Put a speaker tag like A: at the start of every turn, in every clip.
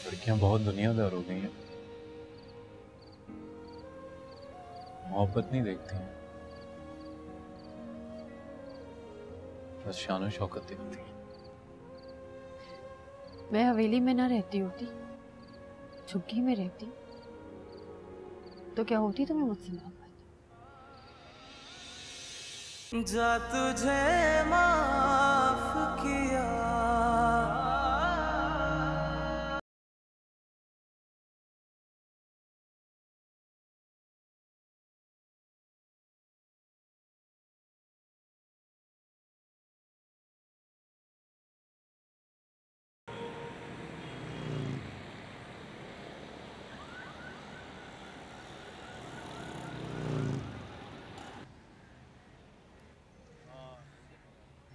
A: लड़कियां बहुत दुनियादार हो गई हैं, मोहब्बत नहीं देखती हैं, बस शान शौकत देखती हैं।
B: मैं हवेली में ना रहती होती, झुग्गी में रहती, तो क्या होती तुम्हें मुझसे मोहब्बत?
C: जा तुझे माफ किया।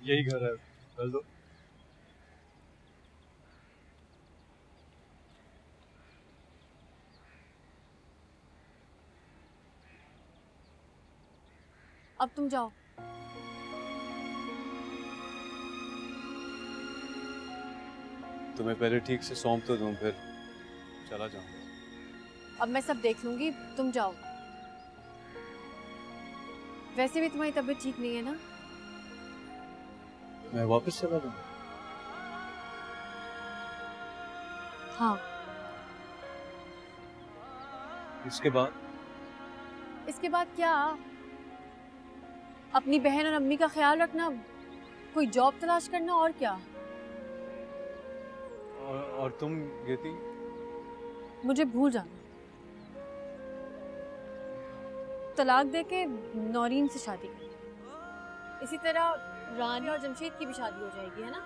A: यही घर है, चल दो।
B: अब तुम जाओ।
A: तुम्हें पहले ठीक से सौंप तो दूं, फिर चला जाऊंगा।
B: अब मैं सब देख लूंगी, तुम जाओ। वैसे भी तुम्हारी तबीयत ठीक नहीं है ना?
A: मैं वापस चला जाऊंगा।
B: हाँ।
A: इसके बाद?
B: इसके बाद क्या? अपनी बहन और अम्मी का ख्याल रखना, कोई जॉब तलाश करना, और क्या।
A: और तुम गेती?
B: मुझे भूल जाना। तलाक देके नौरीन से शादी करनी। इसी तरह रानी और जमशेद की भी शादी हो जाएगी, है ना?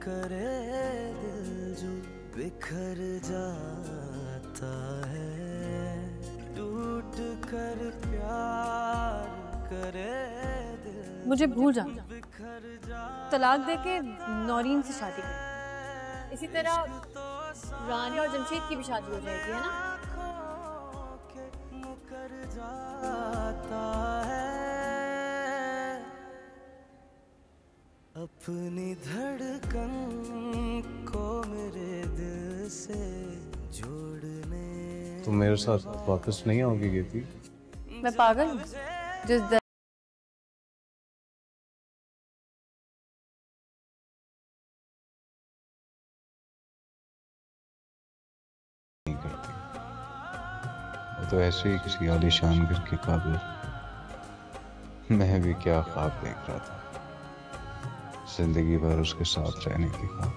C: करे दिल जो बिखर जाता है, टूट कर प्यार करे दिल।
B: मुझे भूल जाना। तलाक देके नौरीन से शादी करनी। इसी तरह रानी और जमशेद की भी शादी हो जाएगी, है ना?
C: मुकर जाता है, अपनी धड़कन को मेरे दिल से जोड़ने।
A: तुम मेरे साथ वापस नहीं आओगी गेती?
B: मैं पागल हूँ? जिस
A: नहीं करती, वो तो ऐसे ही किसी आलीशान घर के काबिल। मैं भी क्या ख्वाब देख रहा था, जिंदगी भर उसके साथ रहने की ख्वाब।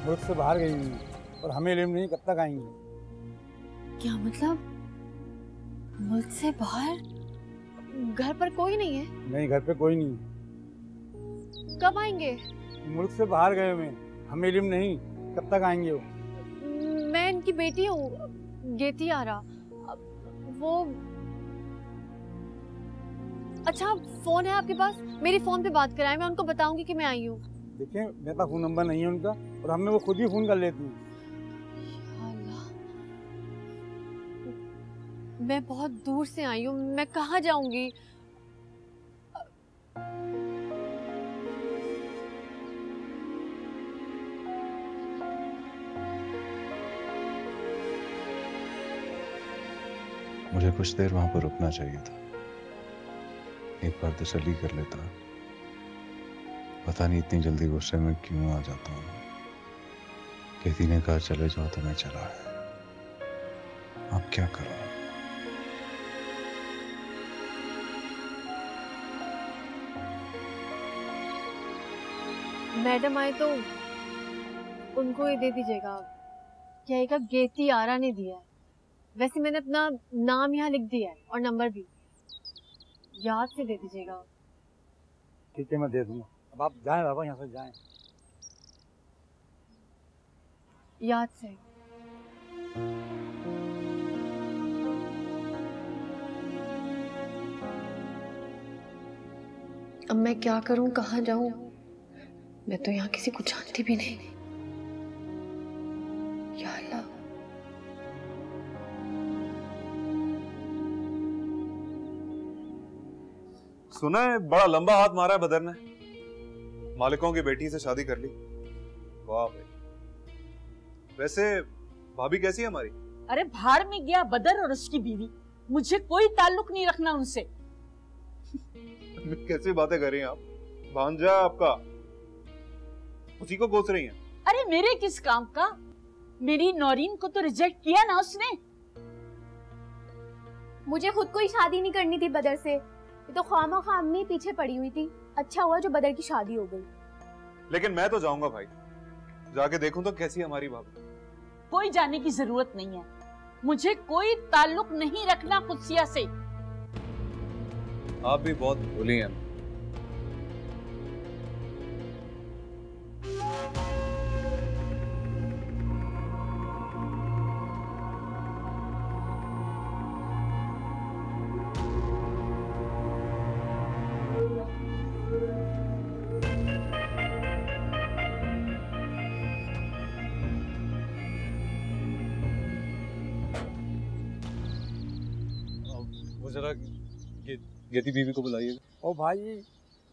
D: मुल्क से बाहर गई हुई और हमें इल्म नहीं कब तक आएंगी।
B: क्या मतलब? मुल्क से बाहर? घर पर कोई नहीं है?
D: नहीं, घर पे कोई नहीं।
B: कब आएंगे?
D: मुल्क से बाहर गए हुए, हमें इल्म नहीं कब तक आएंगे वो।
B: मैं इनकी बेटी हूँ, गेती आरा। वो अच्छा, फोन है आपके पास? मेरी फोन पे बात कराएं, मैं उनको बताऊंगी कि मैं आई हूँ।
D: देखिए, मेरे पास फोन नंबर नहीं है उनका, और हमें वो खुद ही फोन कर लेती हैं।
B: मैं बहुत दूर से आई हूँ, मैं कहाँ जाऊंगी?
A: मुझे कुछ देर वहां पर रुकना चाहिए था, एक बार तसल्ली कर लेता, पता नहीं इतनी जल्दी गुस्से में क्यों आ जाता हूँ। कहती ने कहा चले जाओ तो मैं चला है। अब क्या करूं?
B: मैडम आए तो उनको ही दे दीजिएगा, कहेगा गेती आरा ने दिया है। वैसे मैंने अपना नाम यहाँ लिख दिया है और नंबर भी, याद से दे दीजिएगा।
D: ठीक है, मैं दे दूंगा। अब आप जाएं बाबा, यहाँ से जाएं।
B: याद से। अब मैं क्या करूं, कहाँ जाऊं? मैं तो यहाँ किसी को जानती भी नहीं। या अल्लाह।
E: सुना है बड़ा लंबा हाथ मारा है बदर ने, मालिकों की बेटी से शादी कर ली। वाह भाई। वैसे भाभी कैसी है हमारी?
F: अरे भाड़ में गया बदर और उसकी बीवी, मुझे कोई ताल्लुक नहीं रखना उनसे।
E: कैसी बातें कर रही हैं आप? भांजा आपका उसी को कोस रही हैं।
F: अरे मेरे किस काम का? मेरी नौरीन को तो रिजेक्ट किया ना उसने।
G: मुझे खुद को ही शादी नहीं करनी थी बदर से, ये तो ख्वामा अम्मी पीछे पड़ी हुई थी। अच्छा हुआ जो बदर की शादी हो गई।
E: लेकिन मैं तो जाऊंगा भाई, जाके देखूं तो कैसी है हमारी भाभी।
F: कोई जाने की जरूरत नहीं है, मुझे कोई ताल्लुक नहीं रखना खुशिया से।
E: आप भी बहुत भोली हैं। जरा गेती बीवी को बुलाइएगा।
D: ओ भाई,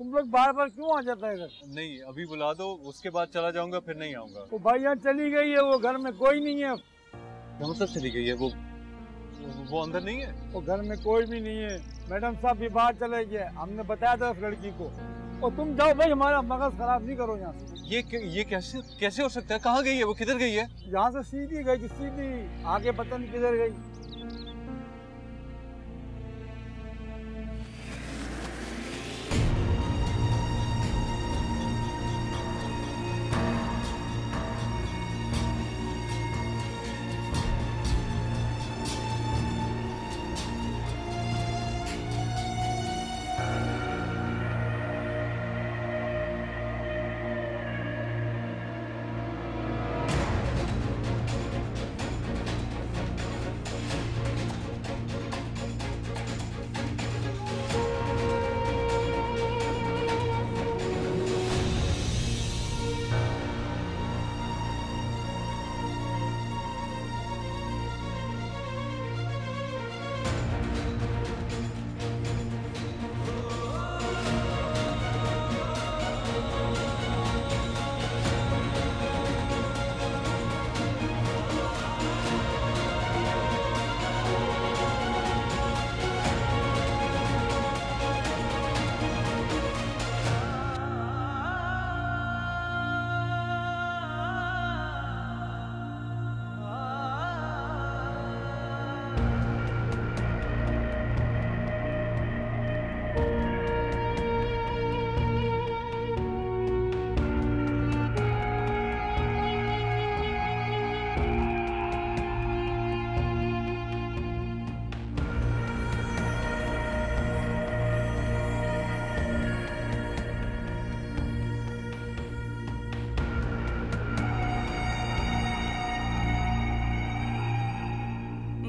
D: तुम लोग बार बार क्यों आ जाता है इधर?
E: नहीं अभी बुला दो, उसके बाद चला जाऊंगा, फिर नहीं आऊंगा।
D: वो भाई यहाँ चली गई है, वो घर में कोई नहीं है।
E: क्या मतलब चली गई है? वो अंदर नहीं है?
D: वो घर में कोई भी नहीं है। मैडम साहब भी बाहर चले गए, हमने बताया था उस लड़की को। और तुम जाओ भाई, हमारा मगज खराब नहीं करो यहाँ से।
E: ये कैसे हो सकता है? कहाँ गई है वो? किधर गई है?
D: यहाँ से सीधी गई थी, सीधी आगे पता नहीं किधर गई।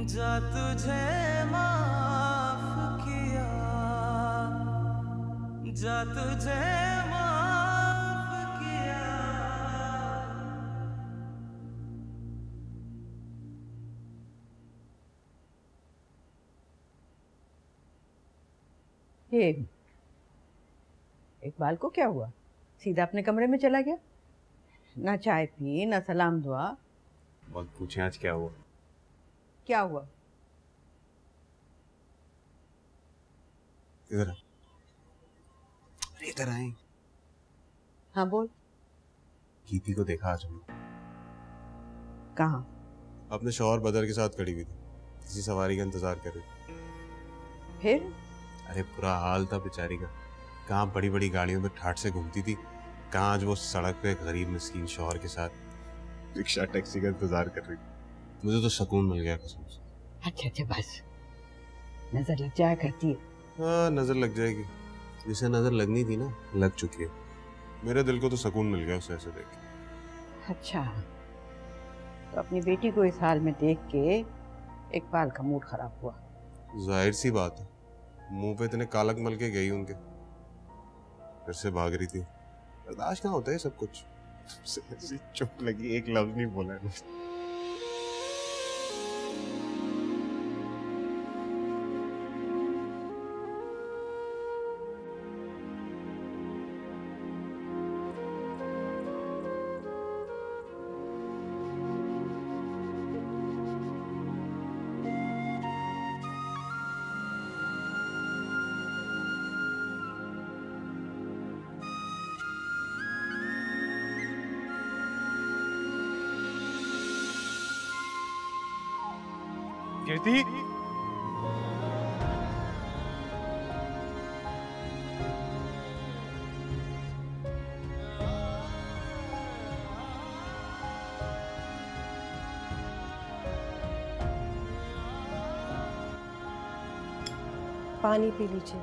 C: जा तुझे माफ किया, जा तुझे माफ किया।
H: ये इकबाल को क्या हुआ? सीधा अपने कमरे में चला गया, ना चाय पी ना सलाम दुआ।
E: बहुत पूछे आज क्या हुआ?
H: क्या हुआ?
E: इधर इधर आए।
H: हाँ बोल।
I: गीती को देखा आज हमने।
H: कहाँ?
I: अपने शौहर बदर के साथ खड़ी हुई थी, किसी सवारी का इंतजार कर रही थी।
H: फिर?
I: अरे बुरा हाल था बेचारी का। कहाँ बड़ी बड़ी गाड़ियों में ठाठ से घूमती थी, कहाँ आज वो सड़क पे गरीब मिस्कीन शौहर के साथ रिक्शा टैक्सी का इंतजार कर रही थी। मुझे तो सुकून मिल गया कसम से।
H: अच्छा अच्छा बस, नजर लग जाया करती है।
I: हाँ नजर लग जाएगी, जिसे नजर लगनी थी ना लग चुकी है। मेरे दिल को तो सुकून मिल गया उसे ऐसे देख के।
H: अच्छा, तो अपनी बेटी को इस हाल में देख के इकबाल का मूड खराब हुआ।
I: जाहिर सी बात है, मुंह पे इतने कालक मल के गई उनके, फिर से भाग रही थी। बर्दाश्त कहाँ होता है सब कुछ। चुप लगी, एक लफ्ज नहीं बोला है।
E: कीर्ति,
J: पानी पी लीजिए।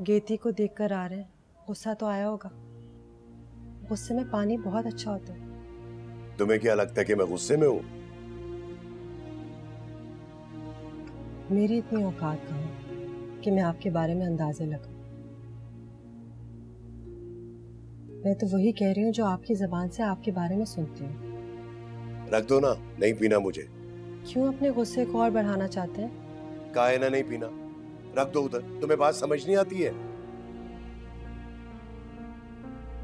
J: गेती को देखकर आ रहे हैं, गुस्सा तो आया होगा। गुस्से में पानी बहुत अच्छा होता है।
K: तुम्हें क्या लगता है कि मैं गुस्से में हूं?
J: मेरी इतनी औकात कहाँ कि मैं आपके बारे में अंदाजे लगाऊं। मैं तो वही कह रही हूँ जो आपकी जुबान से आपके बारे में सुनती हूँ।
K: रख दो ना, नहीं पीना मुझे।
J: क्यों अपने गुस्से को और बढ़ाना चाहते हैं?
K: कहा है ना नहीं पीना, रख दो उधर। तुम्हें बात समझ नहीं आती है?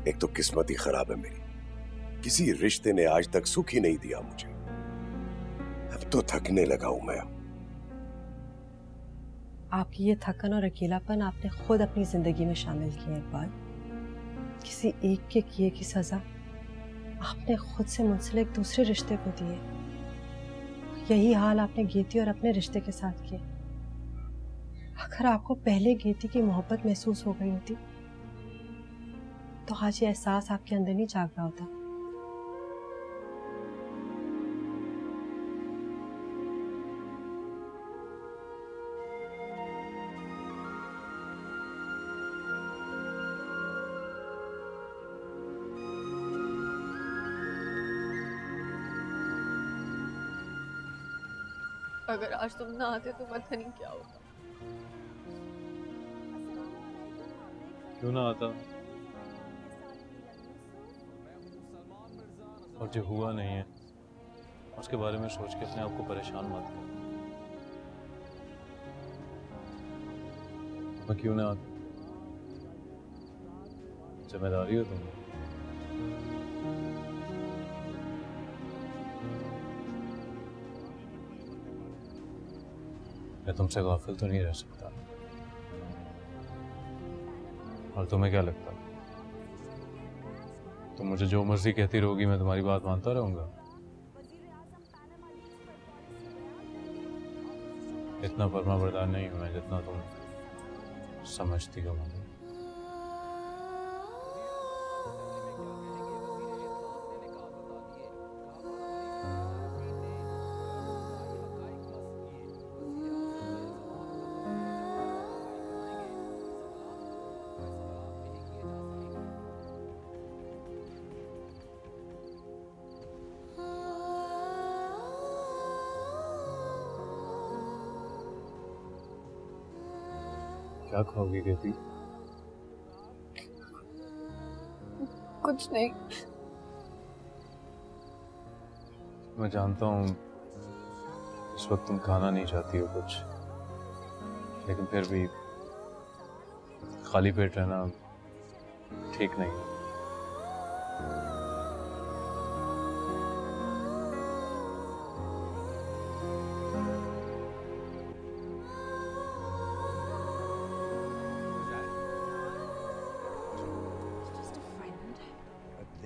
K: एक तो किस्मत ही खराब है मेरी, किसी रिश्ते ने आज तक सुख ही नहीं दिया मुझे। अब तो थकने लगा हूं मैं।
J: आपकी ये थकन और अकेलापन आपने खुद अपनी जिंदगी में शामिल किया है इकबाल। किसी एक के किए की सजा आपने खुद से मुंसलिक दूसरे रिश्ते को दिए। यही हाल आपने गेती और अपने रिश्ते के साथ किया। अगर आपको पहले गेती की मोहब्बत महसूस हो गई होती तो आज ये एहसास आपके अंदर नहीं जाग रहा होता।
B: अगर आज तुम ना आते तो पता नहीं क्या होता।
L: क्यों ना आता? और जो हुआ नहीं है उसके बारे में सोच के अपने आप को परेशान मत करो। मैं क्यों ना आता? जिम्मेदारी हो तुम्हें। मैं तुमसे गाफिल तो नहीं रह सकता। और तुम्हें क्या लगता है तुम मुझे जो मर्जी कहती रहोगी मैं तुम्हारी बात मानता रहूंगा? इतना फर्माबरदार नहीं हूं मैं जितना तुम समझती हो। क्या खाओगी गेती?
B: कुछ नहीं।
L: मैं जानता हूँ इस वक्त तुम खाना नहीं चाहती हो कुछ, लेकिन फिर भी खाली पेट रहना ठीक नहीं है।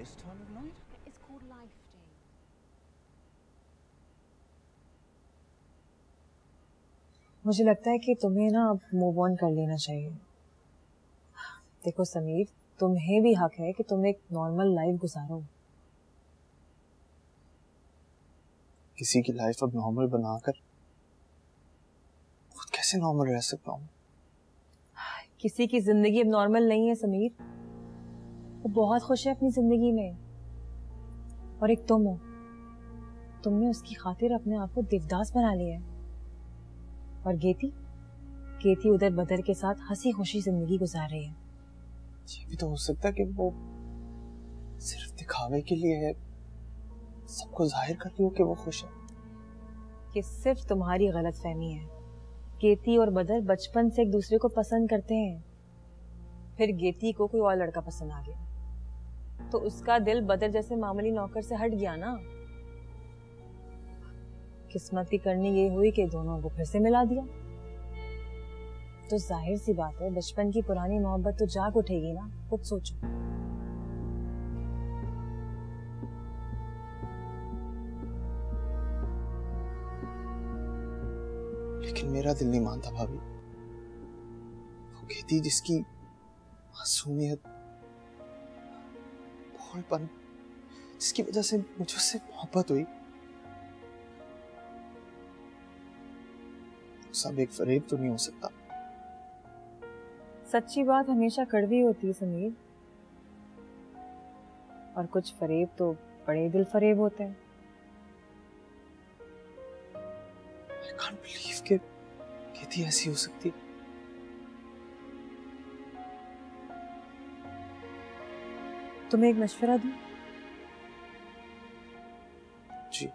C: this time of night?
F: It's called Life Day.
J: मुझे लगता है कि तुम्हें ना अब मूव ऑन कर लेना चाहिए। देखो समीर, तुम्हें भी हक है कि तुम एक नॉर्मल लाइफ गुजारो।
C: किसी की लाइफ अब नॉर्मल बनाकर खुद कैसे नॉर्मल रह सकता हूँ?
J: किसी की जिंदगी अब नॉर्मल नहीं है समीर। वो बहुत खुश है अपनी जिंदगी में, और एक तुम हो, तुमने उसकी खातिर अपने आप को देवदास बना लिया है। और गेती उधर बदर के साथ हंसी खुशी जिंदगी गुजार रही है।
C: ये भी तो हो सकता है कि वो सिर्फ दिखावे के लिए सबको जाहिर कर रही हो कि वो खुश है।
J: ये सिर्फ तुम्हारी गलतफहमी है। गेती और बदर बचपन से एक दूसरे को पसंद करते हैं। फिर गेती को कोई और लड़का पसंद आ गया तो उसका दिल बदर जैसे मामूली नौकर से हट गया ना। किस्मत की करनी ये हुई कि दोनों को फिर से मिला दिया। तो जाहिर सी बात है, बचपन की पुरानी मोहब्बत तो जाग उठेगी ना। खुद सोचो।
C: लेकिन मेरा दिल नहीं मानता भाभी। वो कहती जिसकी मासूमियत, भोलपन, जिसकी वजह से मुझे उससे मोहब्बत हुई, सब एक फरेब तो नहीं हो सकता।
J: सच्ची बात हमेशा कड़वी होती है समीर, और कुछ फरेब तो बड़े दिल फरेब होते हैं।
C: I can't believe कि कहती ऐसी हो सकती।
J: तुम्हें एक मशवरा दूं?
C: जी।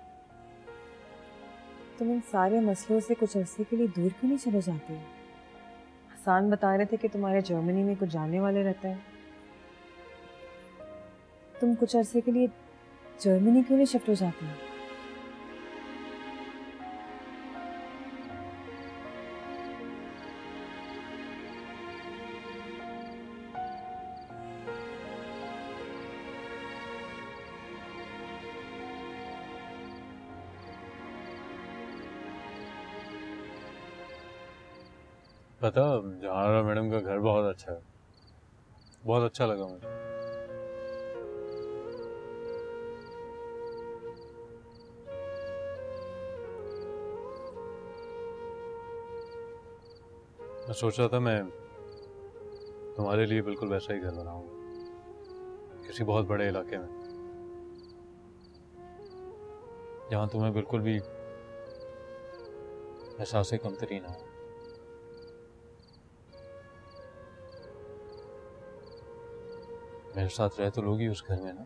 J: तुम इन सारे मसलों से कुछ अरसे के लिए दूर क्यों नहीं चले जाते? हसान बता रहे थे कि तुम्हारे जर्मनी में कुछ जानने वाले रहता है। तुम कुछ अरसे के लिए जर्मनी क्यों नहीं शिफ्ट हो जाते हो?
L: पता, जहानारा मैडम का घर बहुत अच्छा है। बहुत अच्छा लगा मुझे। मैं सोच रहा था मैं तुम्हारे लिए बिल्कुल वैसा ही घर बनाऊंगा, किसी बहुत बड़े इलाके में, जहां तुम्हें बिल्कुल भी एहसास कमतरी ना हो। मेरे साथ रह तो लोगी उस घर में ना?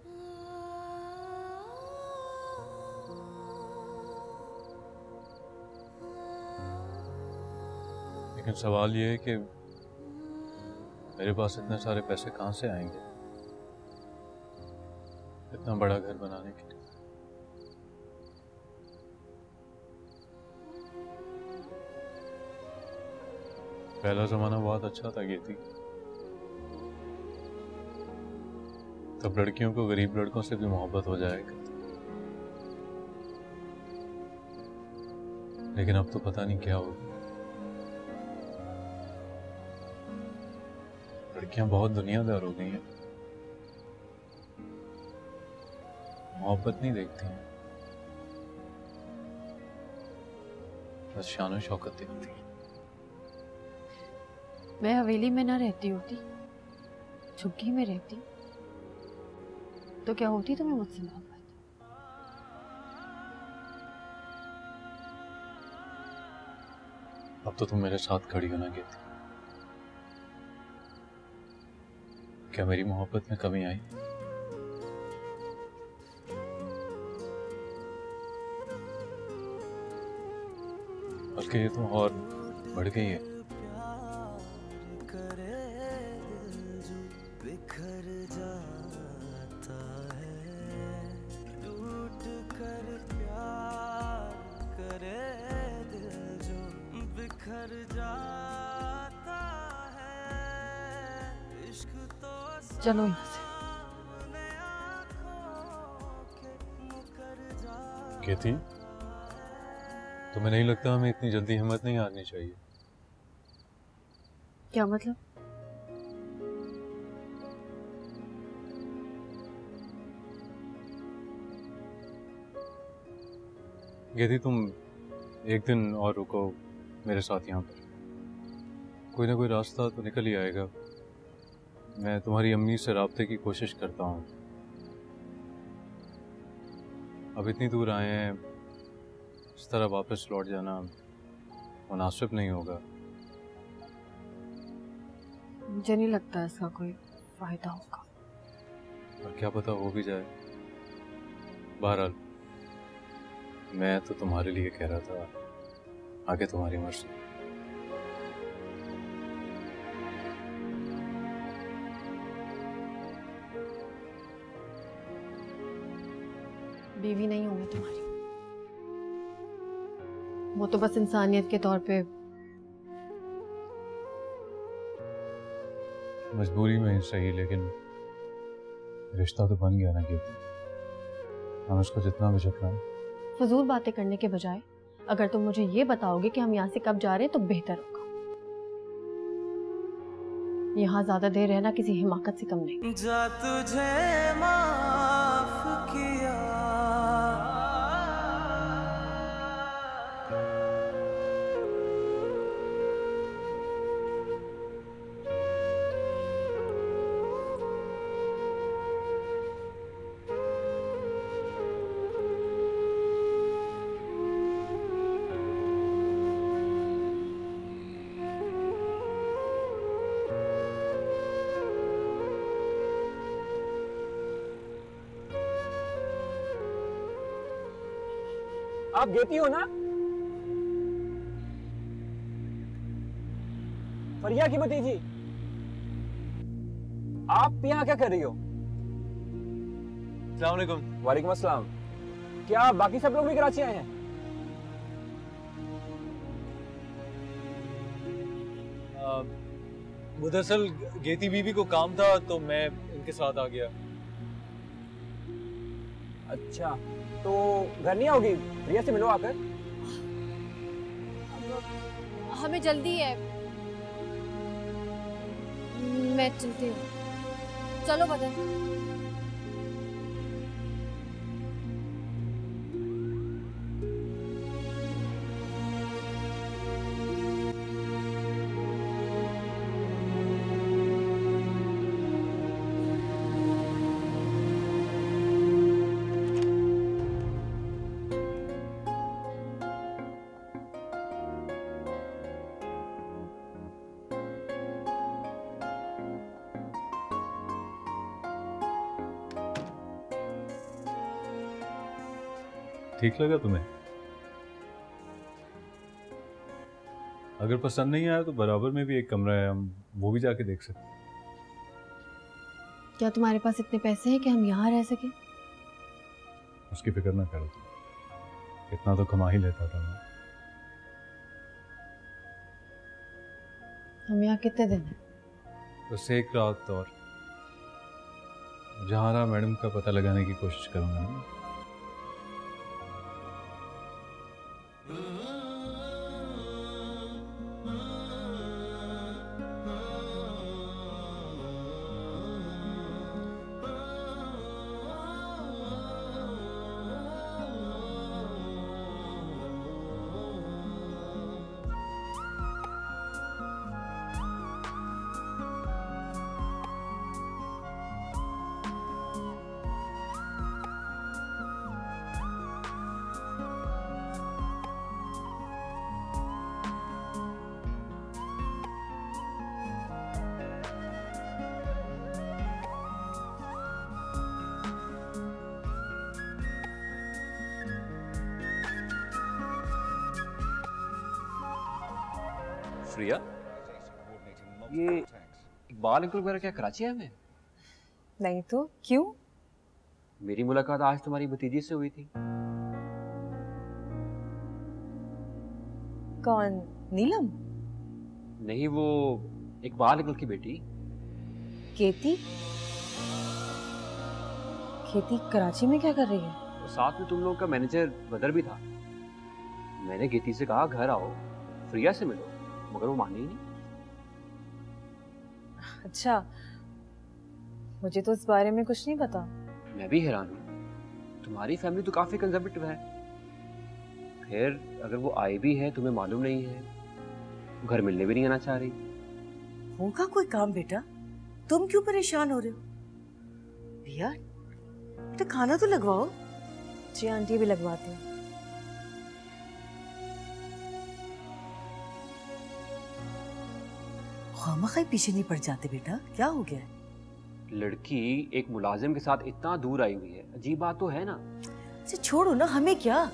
L: लेकिन सवाल ये है कि मेरे पास इतने सारे पैसे कहां से आएंगे इतना बड़ा घर बनाने के लिए? पहला जमाना बहुत अच्छा था गेती। तब लड़कियों को गरीब लड़कों से भी मोहब्बत हो जाएगा, लेकिन अब तो पता नहीं क्या होगा। लड़कियां बहुत दुनियादार हो गई हैं, मोहब्बत नहीं देखती हैं, बस शान शौकत देखती हैं।
B: मैं हवेली में ना रहती होती, झुग्गी में रहती, तो क्या होती तुम्हें मुझसे मोहब्बत?
L: अब तो तुम मेरे साथ खड़ी होना गेती। क्या मेरी मोहब्बत में कमी आई? बल्कि ये तो और बढ़ गई है।
B: चलो यहाँ से।
L: केती, तुम्हें नहीं लगता हमें इतनी जल्दी हिम्मत नहीं हारनी चाहिए?
B: क्या मतलब?
L: केती, तुम एक दिन और रुको मेरे साथ यहाँ पर। कोई ना कोई रास्ता तो निकल ही आएगा। मैं तुम्हारी अम्मी से राब्ते की कोशिश करता हूँ। अब इतनी दूर आए हैं, इस तरह वापस लौट जाना मुनासिब नहीं होगा।
B: मुझे नहीं लगता इसका कोई फायदा होगा।
L: और क्या पता हो भी जाए। बहरहाल मैं तो तुम्हारे लिए कह रहा था, आगे तुम्हारी मर्जी।
B: बीवी नहीं हूं मैं तुम्हारी। वो तो बस इंसानियत के तौर पे।
L: मजबूरी में ही सही, लेकिन रिश्ता तो बन गया ना कि हम उसको जितना भी झुकराएं।
B: फजूल बातें करने के बजाय अगर तुम मुझे ये बताओगे कि हम यहाँ से कब जा रहे हैं तो बेहतर होगा। यहाँ ज्यादा देर रहना किसी हिमाकत से कम नहीं।
M: जा तुझे माफ किया,
C: आप गेती हो ना? फरिया की भतीजी, आप यहाँ क्या कर रही हो?
L: अस्सलाम वालेकुम।
C: वालेकुम अस्सलाम। क्या बाकी सब लोग भी कराची आए हैं?
L: दरअसल गेती बीबी को काम था तो मैं इनके साथ आ गया।
C: अच्छा, तो घर नहीं आओगी? रिया से मिलो आकर।
B: हमें जल्दी है, मैं चलती हूँ। चलो बदल।
L: ठीक लगा तुम्हें? अगर पसंद नहीं आया तो बराबर में भी एक कमरा है, हम वो भी जाके देख सकते हैं।
B: क्या तुम्हारे पास इतने पैसे हैं कि हम यहाँ रह सकें?
L: उसकी फिक्र ना करो तुम, इतना तो कमा ही लेता था मैं।
B: हम यहाँ कितने दिन हैं?
L: बस एक रात और। जहाँ रहा मैडम का पता लगाने की कोशिश करूंगा ना।
N: श्रिया, ये इकबाल अंकल वगैरह क्या कराची है? हमें
J: नहीं तो क्यों?
N: मेरी मुलाकात आज तुम्हारी भतीजी से हुई थी।
J: कौन? नीलम?
N: नहीं, वो इकबाल अंकल की बेटी
J: केती। केती कराची में क्या कर रही है?
N: और साथ में तुम लोगों का मैनेजर बदर भी था। मैंने गेती से कहा घर आओ, फ्रिया से मिलो, मगर वो मानी ही नहीं।
J: अच्छा, मुझे तो इस बारे में कुछ नहीं पता।
N: मैं भी हैरान हूँ, तुम्हारी फैमिली तो काफी कंजर्वेटिव है। फिर अगर वो आई भी है तुम्हें मालूम नहीं है, घर मिलने भी नहीं आना चाह रही।
H: होगा कोई काम बेटा, तुम क्यों परेशान हो रहे हो? भैया बेटा खाना तो लगवाओ।
J: जी आंटी, भी लगवाती हूँ।
H: खामखा पीछे नहीं पड़ जाते बेटा, क्या हो गया?
N: लड़की एक मुलाजिम के साथ इतना दूर आई हुई है, अजीब बात तो है ना।
H: इसे छोड़ो ना, हमें क्या।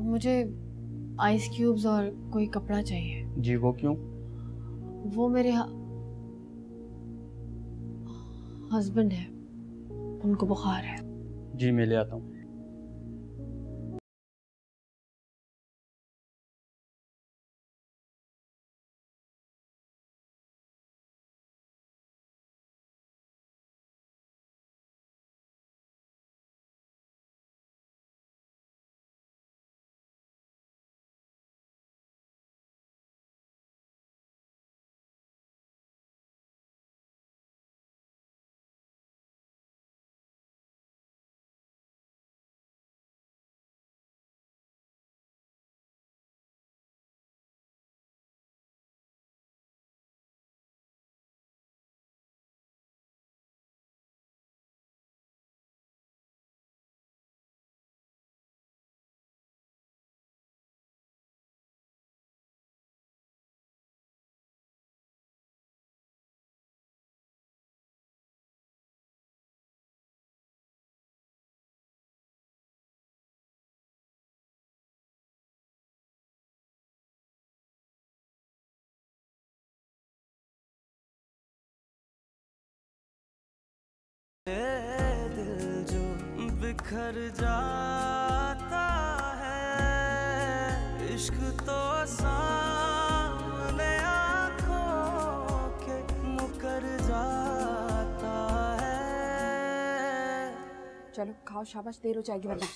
B: मुझे आइस क्यूब्स और कोई कपड़ा चाहिए।
C: जी वो क्यों?
B: वो मेरे हस्बैंड है, उनको बुखार है।
C: जी मैं ले आता हूँ।
M: दिल जो बिखर जाता है, इश्क तो सामने आँखों के मुकर जाता है।
O: चलो खाओ, शाबाश, देर हो जाएगी वरना।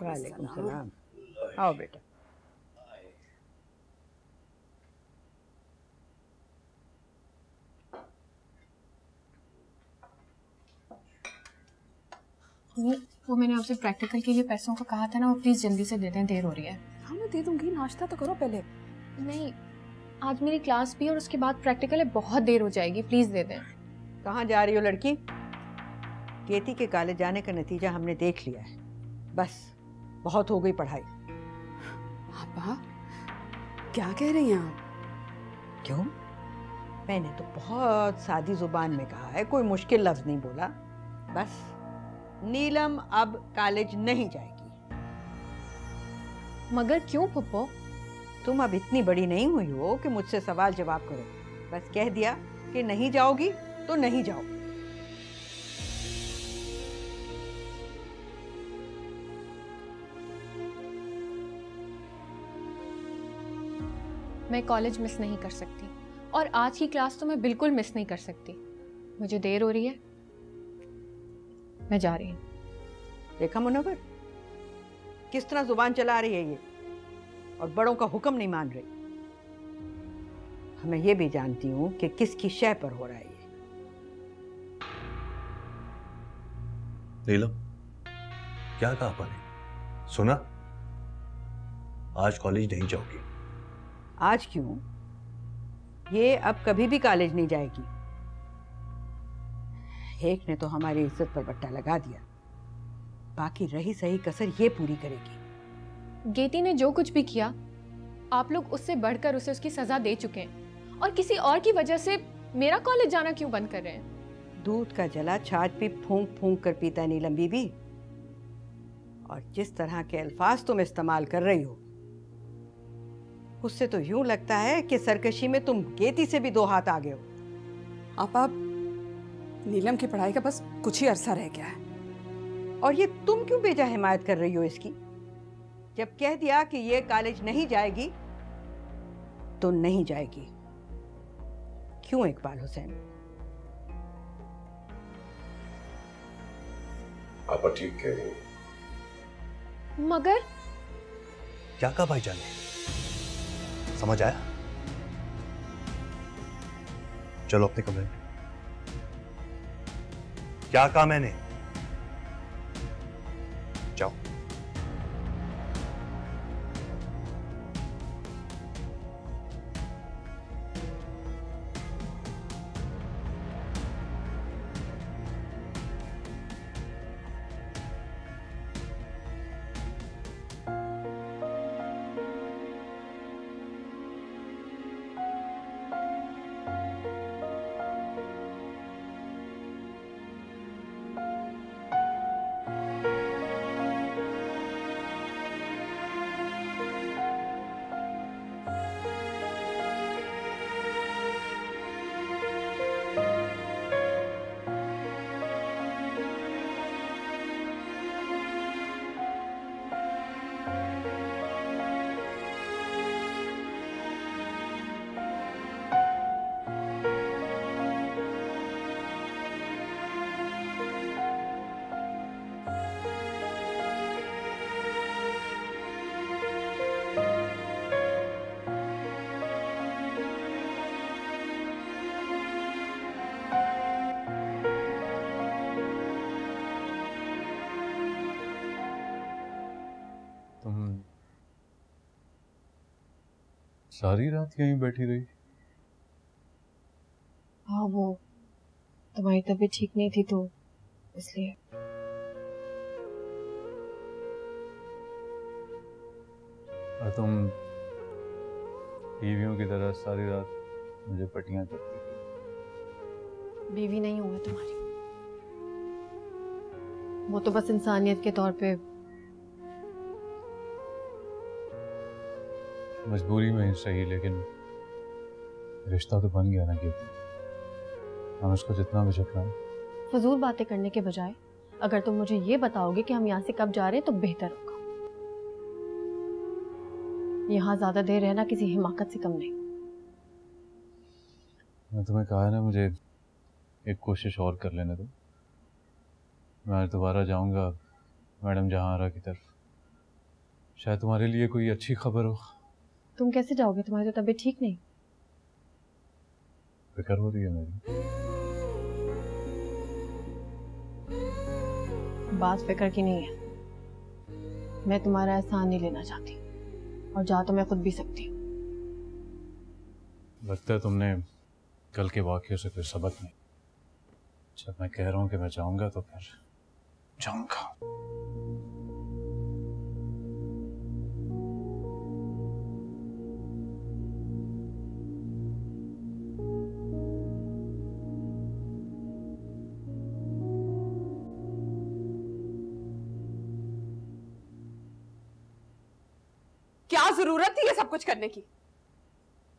P: वालेकुम सलाम। आओ बेटा।
B: वो मैंने आपसे प्रैक्टिकल के लिए पैसों का कहा था ना, वो प्लीज जल्दी से दे दें, देर हो रही है।
O: हाँ मैं दे दूंगी, नाश्ता तो करो पहले।
B: नहीं, आज मेरी क्लास भी और उसके बाद प्रैक्टिकल है, बहुत देर हो जाएगी, प्लीज दे दें।
P: कहाँ जा रही हो लड़की? केती के कॉलेज जाने का नतीजा हमने देख लिया है, बस बहुत हो गई पढ़ाई।
O: अब्बा क्या कह रही हैं आप?
P: क्यों? मैंने तो बहुत सादी जुबान में कहा है, कोई मुश्किल लफ्ज नहीं बोला। बस नीलम अब कॉलेज नहीं जाएगी।
B: मगर क्यों पप्पो?
P: तुम अब इतनी बड़ी नहीं हुई हो कि मुझसे सवाल जवाब करो। बस कह दिया कि नहीं जाओगी तो नहीं जाओ।
B: मैं कॉलेज मिस नहीं कर सकती और आज की क्लास तो मैं बिल्कुल मिस नहीं कर सकती। मुझे देर हो रही है, मैं जा रही हूँ।
P: देखा मुनव्वर, किस तरह जुबान चला रही है ये, और बड़ों का हुक्म नहीं मान रही। मैं ये भी जानती हूँ कि किसकी शय पर हो रहा है ये।
Q: नीलम, क्या कहा आपने? सुना? आज कॉलेज नहीं जाओगी।
P: आज क्यों? ये अब कभी भी कॉलेज नहीं जाएगी। एक ने तो हमारी इज्जत पर बट्टा लगा दिया, बाकी रही सही कसर ये पूरी करेगी।
B: गेती ने जो कुछ भी किया, आप लोग उससे बढ़कर उसे उसकी सजा दे चुके हैं, और किसी और की वजह से मेरा कॉलेज जाना क्यों बंद कर रहे हैं?
P: दूध का जला छाछ भी फूंक फूंक कर पीता नीलम बीबी। और जिस तरह के अल्फाज तुम इस्तेमाल कर रही हो, उससे तो यूं लगता है कि सरकशी में तुम गेती से भी दो हाथ आगे हो।
O: आप नीलम की पढ़ाई का बस कुछ ही अरसा रह गया है।
P: और ये तुम क्यों बेजा हिमायत कर रही हो इसकी? जब कह दिया कि ये कॉलेज नहीं जाएगी तो नहीं जाएगी। क्यों इकबाल हुसैन?
K: आप ठीक कह रही हैं।
B: मगर
Q: क्या कहा भाईजान ने? समझ आया? चलो अपने कमरे में। क्या कहा मैंने? जाओ।
L: सारी रात यहीं बैठी रही?
B: हाँ, वो तुम्हारी तबीयत ठीक नहीं थी तो इसलिए।
L: और तुम बीवियों की तरह सारी रात मुझे पटियां करती थी।
B: बीवी नहीं हूं मैं तुम्हारी, वो तो बस इंसानियत के तौर पे।
L: मजबूरी में ही सही, लेकिन रिश्ता तो बन गया ना कि हम उसको जितना भी झपलाएं।
B: फजूल बातें करने के बजाय अगर तुम मुझे ये बताओगे कि हम यहाँ से कब जा रहे हैं तो बेहतर होगा। यहाँ ज्यादा देर रहना किसी हिमाकत से कम नहीं।
L: मैं तुम्हें कहा ना, मुझे एक कोशिश और कर लेने दो। मैं दोबारा जाऊंगा मैडम जहांरा की तरफ, शायद तुम्हारे लिए कोई अच्छी खबर हो।
J: तुम कैसे जाओगे? तुम्हारी तो तबीयत ठीक नहीं।
L: फिक्र हो रही है मेरी।
J: बात फिक्र की नहीं है, मैं तुम्हारा एहसान नहीं लेना चाहती, और जा तो मैं खुद भी सकती हूँ।
L: लगता है तुमने कल के वाक़ये से कोई सबक नहीं। जब मैं कह रहा हूँ कि मैं जाऊंगा तो फिर जाऊंगा।
O: क्या जरूरत थी ये सब कुछ करने की?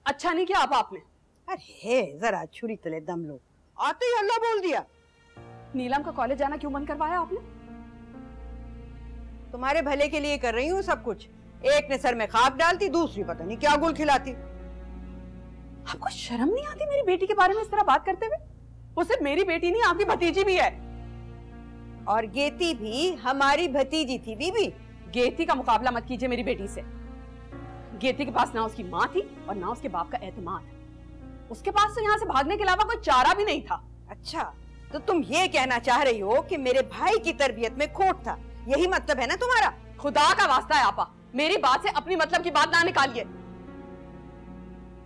O: अच्छा नहीं किया आपने।
P: अरे जरा छुरी तले दम लो, आते ही अल्लाह बोल दिया।
O: नीलम का कॉलेज जाना क्यों बंद करवाया आपने?
P: तुम्हारे भले के लिए कर रही हूँ सब कुछ। एक ने सर में खाक डालती, दूसरी पता नहीं क्या गुल खिलाती।
O: आपको शर्म नहीं आती मेरी बेटी के बारे में इस तरह बात करते हुए? वो सिर्फ मेरी बेटी नहीं, आपकी भतीजी भी है।
P: और गेती भी हमारी भतीजी थी बीबी।
O: गेती का मुकाबला मत कीजिए मेरी बेटी से। गेती के पास ना उसकी माँ थी और ना उसके बाप का एतमाद। उसके पास तो यहाँ से भागने के अलावा कोई चारा भी नहीं था।
P: अच्छा, तो तुम ये कहना चाह रही हो कि मेरे भाई की तरबियत में खोट था, यही मतलब है ना तुम्हारा?
O: खुदा का वास्ता है आपा, मेरी बात से अपनी मतलब की बात ना निकालिए।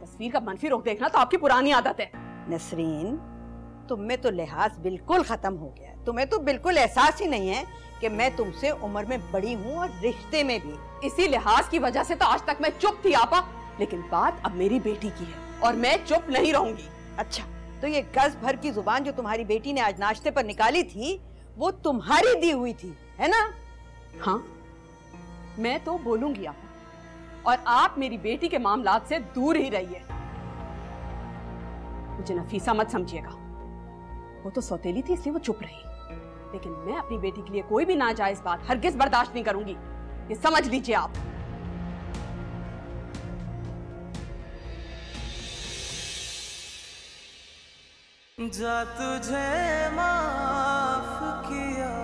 O: तस्वीर का मनफी रुख देखना तो आपकी पुरानी आदत है।
P: नसरीन, तुम में तो लिहाज बिल्कुल खत्म हो गया है। तुम्हें तो बिल्कुल एहसास ही नहीं है कि मैं तुमसे उम्र में बड़ी हूँ और रिश्ते में भी।
O: इसी लिहाज की वजह से तो आज तक मैं चुप थी आपा, लेकिन बात अब मेरी बेटी की है और मैं चुप नहीं रहूंगी।
P: अच्छा, तो ये गज भर की जुबान जो तुम्हारी बेटी ने आज नाश्ते पर निकाली थी, वो तुम्हारी दी हुई थी, है ना?
O: हाँ, मैं तो बोलूंगी आपा, और आप मेरी बेटी के मामलात से दूर ही रहिए। मुझे नफीसा मत समझिएगा, वो तो सौतेली थी इसलिए वो चुप रही, लेकिन मैं अपनी बेटी के लिए कोई भी नाजायज बात हरगिज बर्दाश्त नहीं करूंगी, ये समझ लीजिए आप।
M: जा तुझे माफ किया